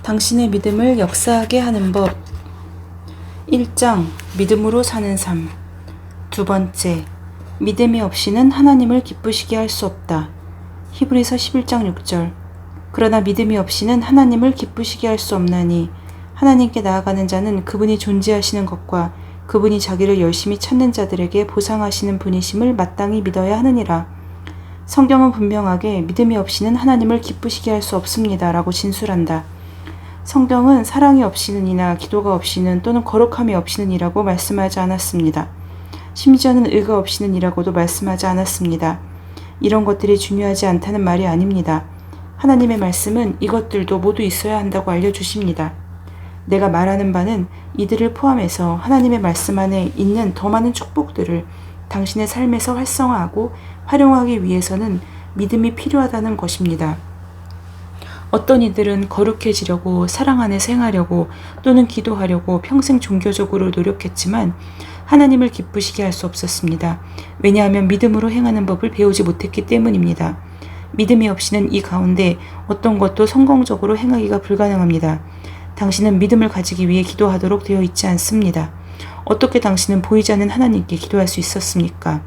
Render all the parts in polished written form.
당신의 믿음을 역사하게 하는 법. 1장 믿음으로 사는 삶. 두 번째, 믿음이 없이는 하나님을 기쁘시게 할 수 없다. 히브리서 11장 6절. 그러나 믿음이 없이는 하나님을 기쁘시게 할 수 없나니 하나님께 나아가는 자는 그분이 존재하시는 것과 그분이 자기를 열심히 찾는 자들에게 보상하시는 분이심을 마땅히 믿어야 하느니라. 성경은 분명하게 믿음이 없이는 하나님을 기쁘시게 할 수 없습니다 라고 진술한다. 성경은 사랑이 없이는 이나 기도가 없이는 또는 거룩함이 없이는 이라고 말씀하지 않았습니다. 심지어는 의가 없이는 이라고도 말씀하지 않았습니다. 이런 것들이 중요하지 않다는 말이 아닙니다. 하나님의 말씀은 이것들도 모두 있어야 한다고 알려주십니다. 내가 말하는 바는 이들을 포함해서 하나님의 말씀 안에 있는 더 많은 축복들을 당신의 삶에서 활성화하고 활용하기 위해서는 믿음이 필요하다는 것입니다. 어떤 이들은 거룩해지려고 사랑 안에서 행하려고 또는 기도하려고 평생 종교적으로 노력했지만 하나님을 기쁘시게 할 수 없었습니다. 왜냐하면 믿음으로 행하는 법을 배우지 못했기 때문입니다. 믿음이 없이는 이 가운데 어떤 것도 성공적으로 행하기가 불가능합니다. 당신은 믿음을 가지기 위해 기도하도록 되어 있지 않습니다. 어떻게 당신은 보이지 않는 하나님께 기도할 수 있었습니까?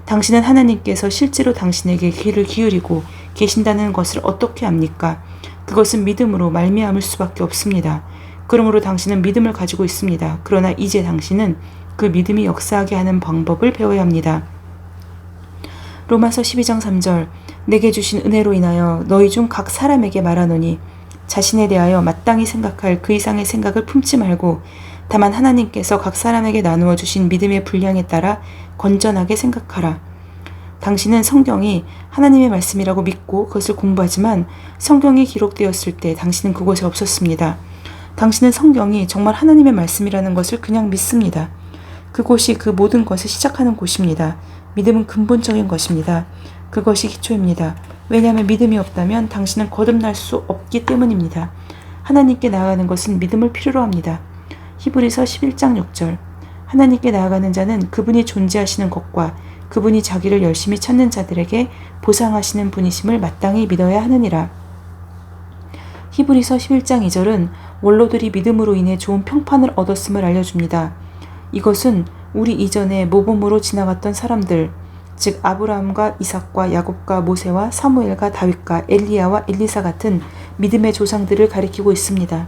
당신은 하나님께서 실제로 당신에게 귀를 기울이고 계신다는 것을 어떻게 압니까? 그것은 믿음으로 말미암을 수밖에 없습니다. 그러므로 당신은 믿음을 가지고 있습니다. 그러나 이제 당신은 그 믿음이 역사하게 하는 방법을 배워야 합니다. 로마서 12장 3절. 내게 주신 은혜로 인하여 너희 중 각 사람에게 말하노니 자신에 대하여 마땅히 생각할 그 이상의 생각을 품지 말고 다만 하나님께서 각 사람에게 나누어 주신 믿음의 분량에 따라 건전하게 생각하라. 당신은 성경이 하나님의 말씀이라고 믿고 그것을 공부하지만 성경이 기록되었을 때 당신은 그곳에 없었습니다. 당신은 성경이 정말 하나님의 말씀이라는 것을 그냥 믿습니다. 그곳이 그 모든 것을 시작하는 곳입니다. 믿음은 근본적인 것입니다. 그것이 기초입니다. 왜냐하면 믿음이 없다면 당신은 거듭날 수 없기 때문입니다. 하나님께 나아가는 것은 믿음을 필요로 합니다. 히브리서 11장 6절. 하나님께 나아가는 자는 그분이 존재하시는 것과 그분이 자기를 열심히 찾는 자들에게 보상하시는 분이심을 마땅히 믿어야 하느니라. 히브리서 11장 2절은 원로들이 믿음으로 인해 좋은 평판을 얻었음을 알려줍니다. 이것은 우리 이전에 모범으로 지나갔던 사람들, 즉 아브라함과 이삭과 야곱과 모세와 사무엘과 다윗과 엘리야와 엘리사 같은 믿음의 조상들을 가리키고 있습니다.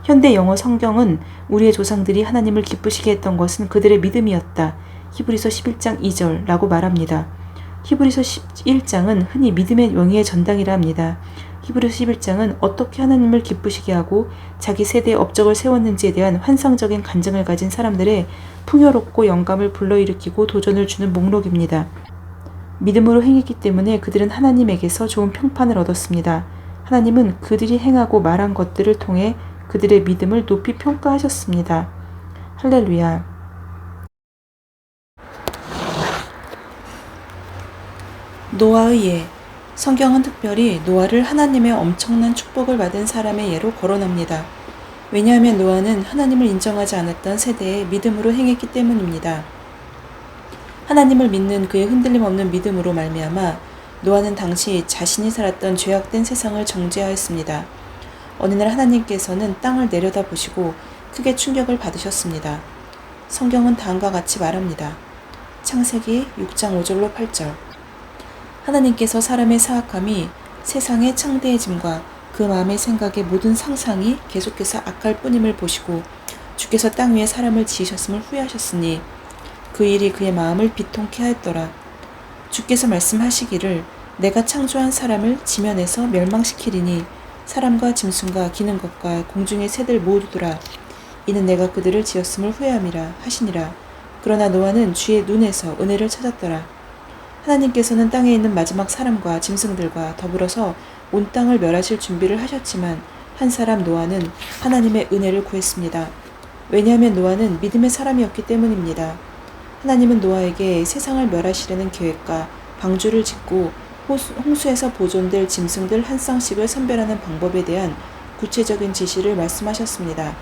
현대 영어 성경은 우리의 조상들이 하나님을 기쁘시게 했던 것은 그들의 믿음이었다. 히브리서 11장 2절라고 말합니다. 히브리서 11장은 흔히 믿음의 명예의 전당이라 합니다. 히브리서 11장은 어떻게 하나님을 기쁘시게 하고 자기 세대의 업적을 세웠는지에 대한 환상적인 간증을 가진 사람들의 풍요롭고 영감을 불러일으키고 도전을 주는 목록입니다. 믿음으로 행했기 때문에 그들은 하나님에게서 좋은 평판을 얻었습니다. 하나님은 그들이 행하고 말한 것들을 통해 그들의 믿음을 높이 평가하셨습니다. 할렐루야. 노아의 예. 성경은 특별히 노아를 하나님의 엄청난 축복을 받은 사람의 예로 거론합니다. 왜냐하면 노아는 하나님을 인정하지 않았던 세대에 믿음으로 행했기 때문입니다. 하나님을 믿는 그의 흔들림 없는 믿음으로 말미암아 노아는 당시 자신이 살았던 죄악된 세상을 정죄하였습니다. 어느 날 하나님께서는 땅을 내려다보시고 크게 충격을 받으셨습니다. 성경은 다음과 같이 말합니다. 창세기 6장 5절로 8절. 하나님께서 사람의 사악함이 세상의 창대해짐과 그 마음의 생각의 모든 상상이 계속해서 악할 뿐임을 보시고 주께서 땅 위에 사람을 지으셨음을 후회하셨으니 그 일이 그의 마음을 비통케 하였더라. 주께서 말씀하시기를 내가 창조한 사람을 지면에서 멸망시키리니 사람과 짐승과 기는 것과 공중의 새들 모두더라. 이는 내가 그들을 지었음을 후회함이라 하시니라. 그러나 노아는 주의 눈에서 은혜를 찾았더라. 하나님께서는 땅에 있는 마지막 사람과 짐승들과 더불어서 온 땅을 멸하실 준비를 하셨지만 한 사람 노아는 하나님의 은혜를 구했습니다. 왜냐하면 노아는 믿음의 사람이었기 때문입니다. 하나님은 노아에게 세상을 멸하시려는 계획과 방주를 짓고 홍수에서 보존될 짐승들 한 쌍씩을 선별하는 방법에 대한 구체적인 지시를 말씀하셨습니다.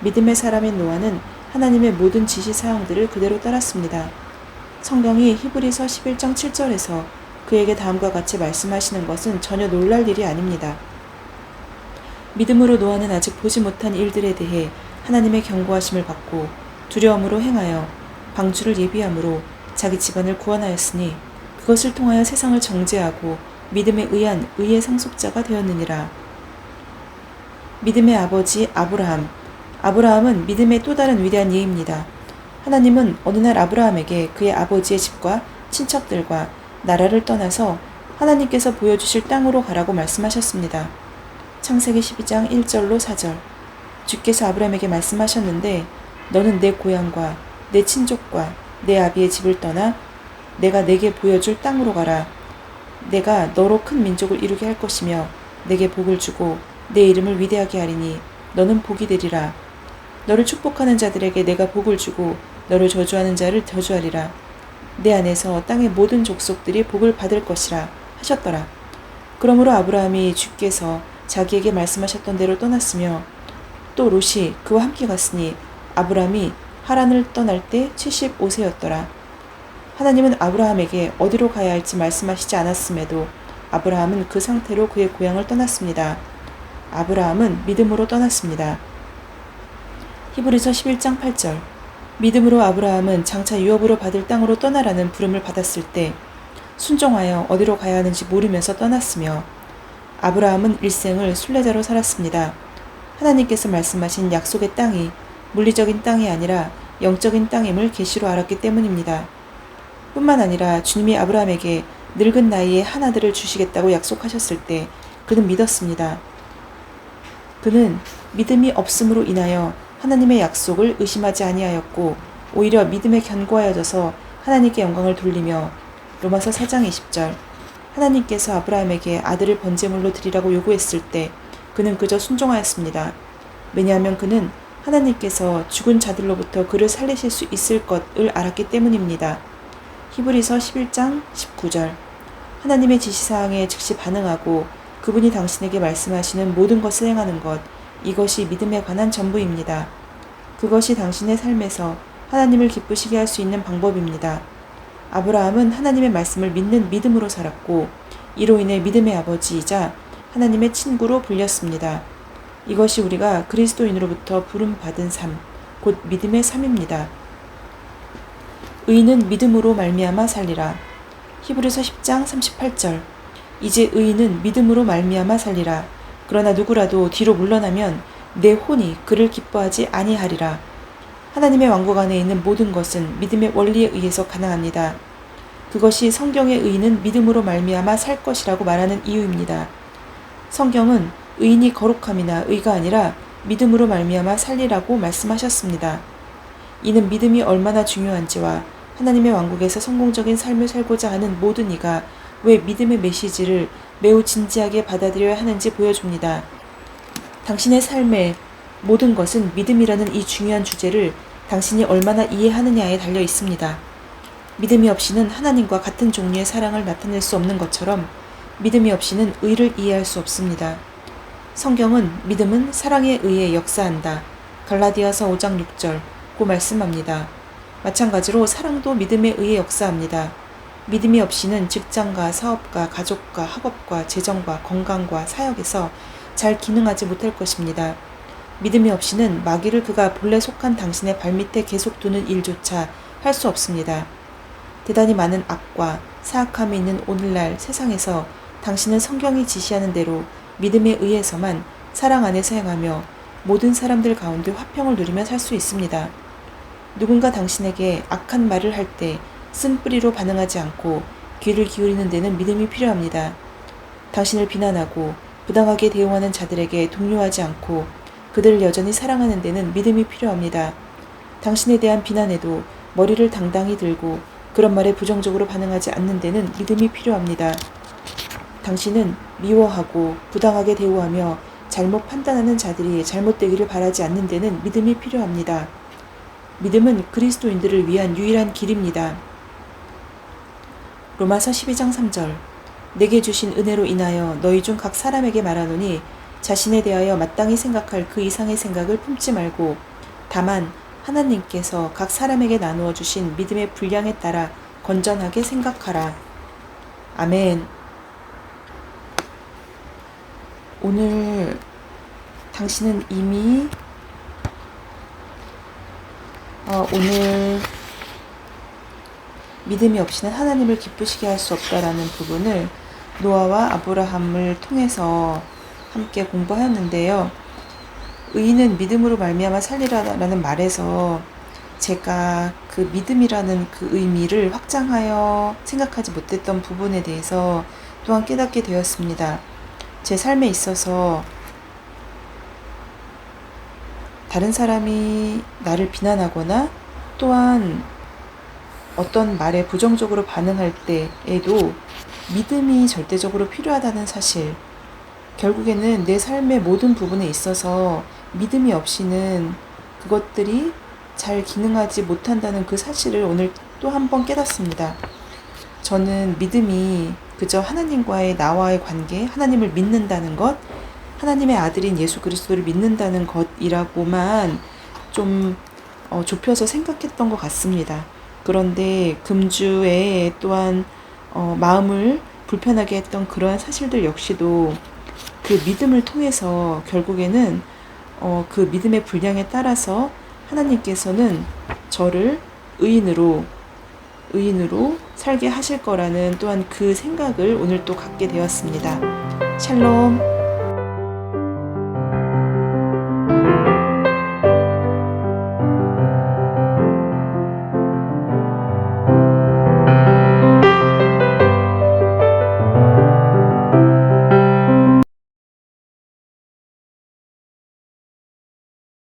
믿음의 사람인 노아는 하나님의 모든 지시 사항들을 그대로 따랐습니다. 성경이 히브리서 11장 7절에서 그에게 다음과 같이 말씀하시는 것은 전혀 놀랄 일이 아닙니다. 믿음으로 노아는 아직 보지 못한 일들에 대해 하나님의 경고하심을 받고 두려움으로 행하여 방주를 예비함으로 자기 집안을 구원하였으니 그것을 통하여 세상을 정죄하고 믿음에 의한 의의 상속자가 되었느니라. 믿음의 아버지 아브라함. 아브라함은 믿음의 또 다른 위대한 예입니다. 하나님은 어느 날 아브라함에게 그의 아버지의 집과 친척들과 나라를 떠나서 하나님께서 보여주실 땅으로 가라고 말씀하셨습니다. 창세기 12장 1절로 4절. 주께서 아브라함에게 말씀하셨는데 너는 내 고향과 내 친족과 내 아비의 집을 떠나 내가 내게 보여줄 땅으로 가라. 내가 너로 큰 민족을 이루게 할 것이며 내게 복을 주고 내 이름을 위대하게 하리니 너는 복이 되리라. 너를 축복하는 자들에게 내가 복을 주고 너를 저주하는 자를 저주하리라. 내 안에서 땅의 모든 족속들이 복을 받을 것이라 하셨더라. 그러므로 아브라함이 주께서 자기에게 말씀하셨던 대로 떠났으며 또 롯이 그와 함께 갔으니 아브라함이 하란을 떠날 때 75세였더라. 하나님은 아브라함에게 어디로 가야 할지 말씀하시지 않았음에도 아브라함은 그 상태로 그의 고향을 떠났습니다. 아브라함은 믿음으로 떠났습니다. 히브리서 11장 8절. 믿음으로 아브라함은 장차 유업으로 받을 땅으로 떠나라는 부름을 받았을 때 순종하여 어디로 가야 하는지 모르면서 떠났으며 아브라함은 일생을 순례자로 살았습니다. 하나님께서 말씀하신 약속의 땅이 물리적인 땅이 아니라 영적인 땅임을 계시로 알았기 때문입니다. 뿐만 아니라 주님이 아브라함에게 늙은 나이에 한 아들을 주시겠다고 약속하셨을 때 그는 믿었습니다. 그는 믿음이 없음으로 인하여 하나님의 약속을 의심하지 아니하였고 오히려 믿음에 견고하여져서 하나님께 영광을 돌리며 로마서 4장 20절. 하나님께서 아브라함에게 아들을 번제물로 드리라고 요구했을 때 그는 그저 순종하였습니다. 왜냐하면 그는 하나님께서 죽은 자들로부터 그를 살리실 수 있을 것을 알았기 때문입니다. 히브리서 11장 19절. 하나님의 지시사항에 즉시 반응하고 그분이 당신에게 말씀하시는 모든 것을 행하는 것, 이것이 믿음에 관한 전부입니다. 그것이 당신의 삶에서 하나님을 기쁘시게 할 수 있는 방법입니다. 아브라함은 하나님의 말씀을 믿는 믿음으로 살았고 이로 인해 믿음의 아버지이자 하나님의 친구로 불렸습니다. 이것이 우리가 그리스도인으로부터 부름받은 삶, 곧 믿음의 삶입니다. 의인은 믿음으로 말미암아 살리라. 히브리서 10장 38절. 이제 의인은 믿음으로 말미암아 살리라. 그러나 누구라도 뒤로 물러나면 내 혼이 그를 기뻐하지 아니하리라. 하나님의 왕국 안에 있는 모든 것은 믿음의 원리에 의해서 가능합니다. 그것이 성경의 의인은 믿음으로 말미암아 살 것이라고 말하는 이유입니다. 성경은 의인이 거룩함이나 의가 아니라 믿음으로 말미암아 살리라고 말씀하셨습니다. 이는 믿음이 얼마나 중요한지와 하나님의 왕국에서 성공적인 삶을 살고자 하는 모든 이가 왜 믿음의 메시지를 매우 진지하게 받아들여야 하는지 보여줍니다. 당신의 삶의 모든 것은 믿음이라는 이 중요한 주제를 당신이 얼마나 이해하느냐에 달려 있습니다. 믿음이 없이는 하나님과 같은 종류의 사랑을 나타낼 수 없는 것처럼 믿음이 없이는 의를 이해할 수 없습니다. 성경은 믿음은 사랑에 의해 역사한다. 갈라디아서 5장 6절고 말씀합니다. 마찬가지로 사랑도 믿음에 의해 역사합니다. 믿음이 없이는 직장과 사업과 가족과 학업과 재정과 건강과 사역에서 잘 기능하지 못할 것입니다. 믿음이 없이는 마귀를 그가 본래 속한 당신의 발밑에 계속 두는 일조차 할 수 없습니다. 대단히 많은 악과 사악함이 있는 오늘날 세상에서 당신은 성경이 지시하는 대로 믿음에 의해서만 사랑 안에서 행하며 모든 사람들 가운데 화평을 누리며 살 수 있습니다. 누군가 당신에게 악한 말을 할 때 쓴뿌리로 반응하지 않고 귀를 기울이는 데는 믿음이 필요합니다. 당신을 비난하고 부당하게 대응하는 자들에게 동요하지 않고 그들을 여전히 사랑하는 데는 믿음이 필요합니다. 당신에 대한 비난에도 머리를 당당히 들고 그런 말에 부정적으로 반응하지 않는 데는 믿음이 필요합니다. 당신은 미워하고 부당하게 대우하며 잘못 판단하는 자들이 잘못되기를 바라지 않는 데는 믿음이 필요합니다. 믿음은 그리스도인들을 위한 유일한 길입니다. 로마서 12장 3절. 내게 주신 은혜로 인하여 너희 중 각 사람에게 말하노니 자신에 대하여 마땅히 생각할 그 이상의 생각을 품지 말고 다만 하나님께서 각 사람에게 나누어 주신 믿음의 분량에 따라 건전하게 생각하라. 아멘. 오늘 당신은 이미 오늘 믿음이 없이는 하나님을 기쁘시게 할 수 없다라는 부분을 노아와 아브라함을 통해서 함께 공부하였는데요. 의인은 믿음으로 말미암아 살리라라는 말에서 제가 그 믿음이라는 그 의미를 확장하여 생각하지 못했던 부분에 대해서 또한 깨닫게 되었습니다. 제 삶에 있어서 다른 사람이 나를 비난하거나 또한 어떤 말에 부정적으로 반응할 때에도 믿음이 절대적으로 필요하다는 사실, 결국에는 내 삶의 모든 부분에 있어서 믿음이 없이는 그것들이 잘 기능하지 못한다는 그 사실을 오늘 또 한 번 깨닫습니다. 저는 믿음이 그저 하나님과의 나와의 관계, 하나님을 믿는다는 것, 하나님의 아들인 예수 그리스도를 믿는다는 것이라고만 좀 좁혀서 생각했던 것 같습니다. 그런데 금주에 또한 마음을 불편하게 했던 그러한 사실들 역시도 그 믿음을 통해서 결국에는 그 믿음의 분량에 따라서 하나님께서는 저를 의인으로 살게 하실 거라는 또한 그 생각을 오늘 또 갖게 되었습니다. 샬롬.